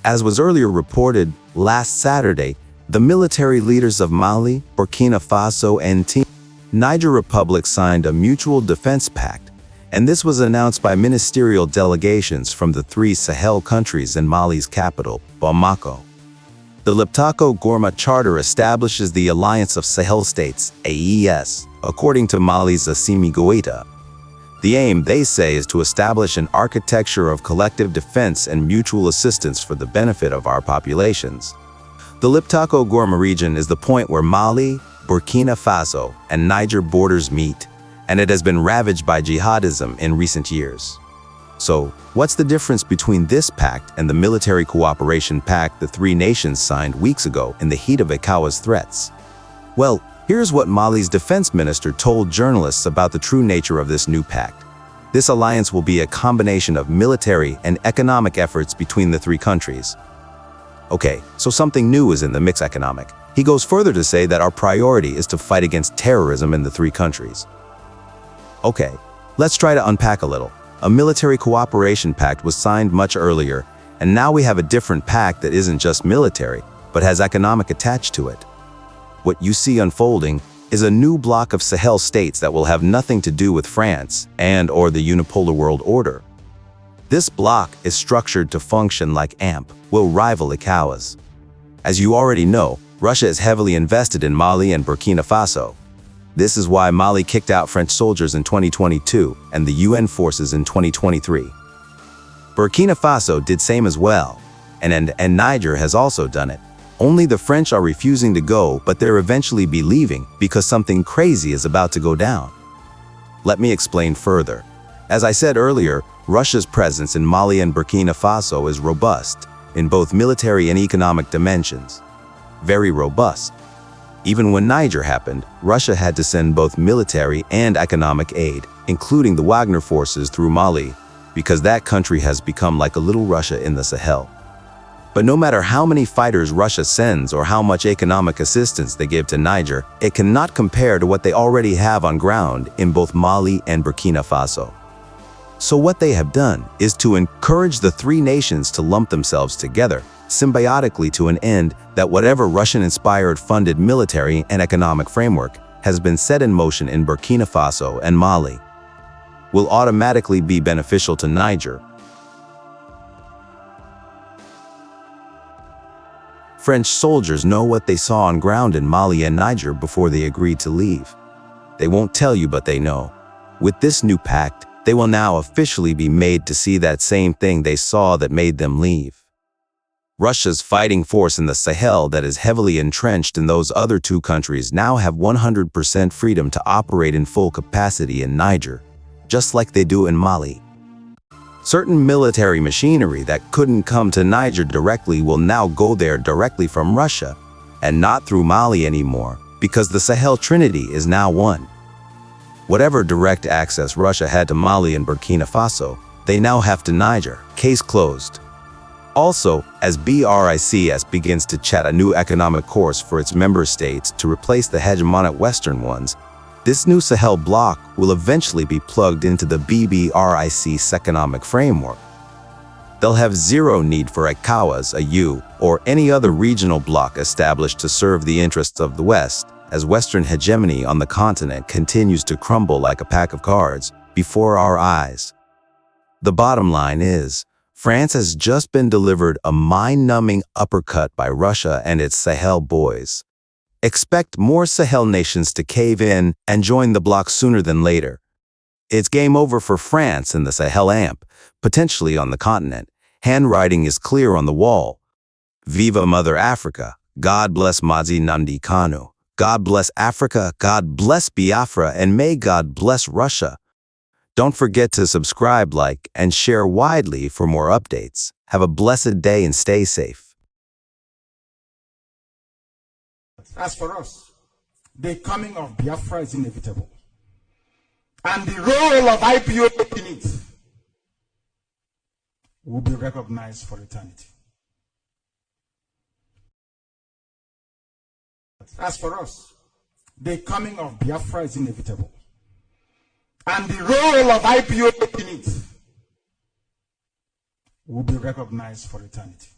As was earlier reported, last Saturday, the military leaders of Mali, Burkina Faso, and Niger Republic signed a mutual defense pact, and this was announced by ministerial delegations from the three Sahel countries and Mali's capital, Bamako. The Liptako-Gourma Charter establishes the Alliance of Sahel States, AES, according to Mali's Assimi Goïta. The aim, they say, is to establish an architecture of collective defense and mutual assistance for the benefit of our populations. The Liptako-Gourma region is the point where Mali, Burkina Faso, and Niger borders meet, and it has been ravaged by jihadism in recent years. So, what's the difference between this pact and the military cooperation pact the three nations signed weeks ago in the heat of ECOWAS threats? Well, here's what Mali's defense minister told journalists about the true nature of this new pact. This alliance will be a combination of military and economic efforts between the three countries. Okay, so something new is in the mix economic. He goes further to say that our priority is to fight against terrorism in the three countries. Okay, let's try to unpack a little. A military cooperation pact was signed much earlier, and now we have a different pact that isn't just military, but has economic attached to it. What you see unfolding is a new bloc of Sahel states that will have nothing to do with France and/or the unipolar world order. This bloc is structured to function like AMP, will rival ECOWAS. As you already know, Russia is heavily invested in Mali and Burkina Faso. This is why Mali kicked out French soldiers in 2022 and the UN forces in 2023. Burkina Faso did same as well, and Niger has also done it. Only the French are refusing to go, but they'll eventually be leaving because something crazy is about to go down. Let me explain further. As I said earlier, Russia's presence in Mali and Burkina Faso is robust in both military and economic dimensions. Very robust. Even when Niger happened, Russia had to send both military and economic aid, including the Wagner forces through Mali, because that country has become like a little Russia in the Sahel. But no matter how many fighters Russia sends or how much economic assistance they give to Niger, it cannot compare to what they already have on ground in both Mali and Burkina Faso. So what they have done is to encourage the three nations to lump themselves together, symbiotically to an end that whatever Russian-inspired funded military and economic framework has been set in motion in Burkina Faso and Mali will automatically be beneficial to Niger. French soldiers know what they saw on ground in Mali and Niger before they agreed to leave. They won't tell you, but they know. With this new pact, they will now officially be made to see that same thing they saw that made them leave. Russia's fighting force in the Sahel that is heavily entrenched in those other two countries now have 100% freedom to operate in full capacity in Niger, just like they do in Mali. Certain military machinery that couldn't come to Niger directly will now go there directly from Russia, and not through Mali anymore, because the Sahel Trinity is now one. Whatever direct access Russia had to Mali and Burkina Faso, they now have to Niger. Case closed. Also, as BRICS begins to chart a new economic course for its member states to replace the hegemonic Western ones, this new Sahel bloc will eventually be plugged into the BRICS economic framework. They'll have zero need for ECOWAS, AU, or any other regional bloc established to serve the interests of the West, as Western hegemony on the continent continues to crumble like a pack of cards before our eyes. The bottom line is, France has just been delivered a mind-numbing uppercut by Russia and its Sahel boys. Expect more Sahel nations to cave in and join the bloc sooner than later. It's game over for France and the Sahel AMP, potentially on the continent. Handwriting is clear on the wall. Viva Mother Africa. God bless Mazi Nnamdi Kanu. God bless Africa, God bless Biafra, and may God bless Russia. Don't forget to subscribe, like, and share widely for more updates. Have a blessed day and stay safe. As for us, the coming of Biafra is inevitable. And the role of IPOB in it will be recognized for eternity. As for us, the coming of Biafra is inevitable. And the role of IPOB in it will be recognized for eternity.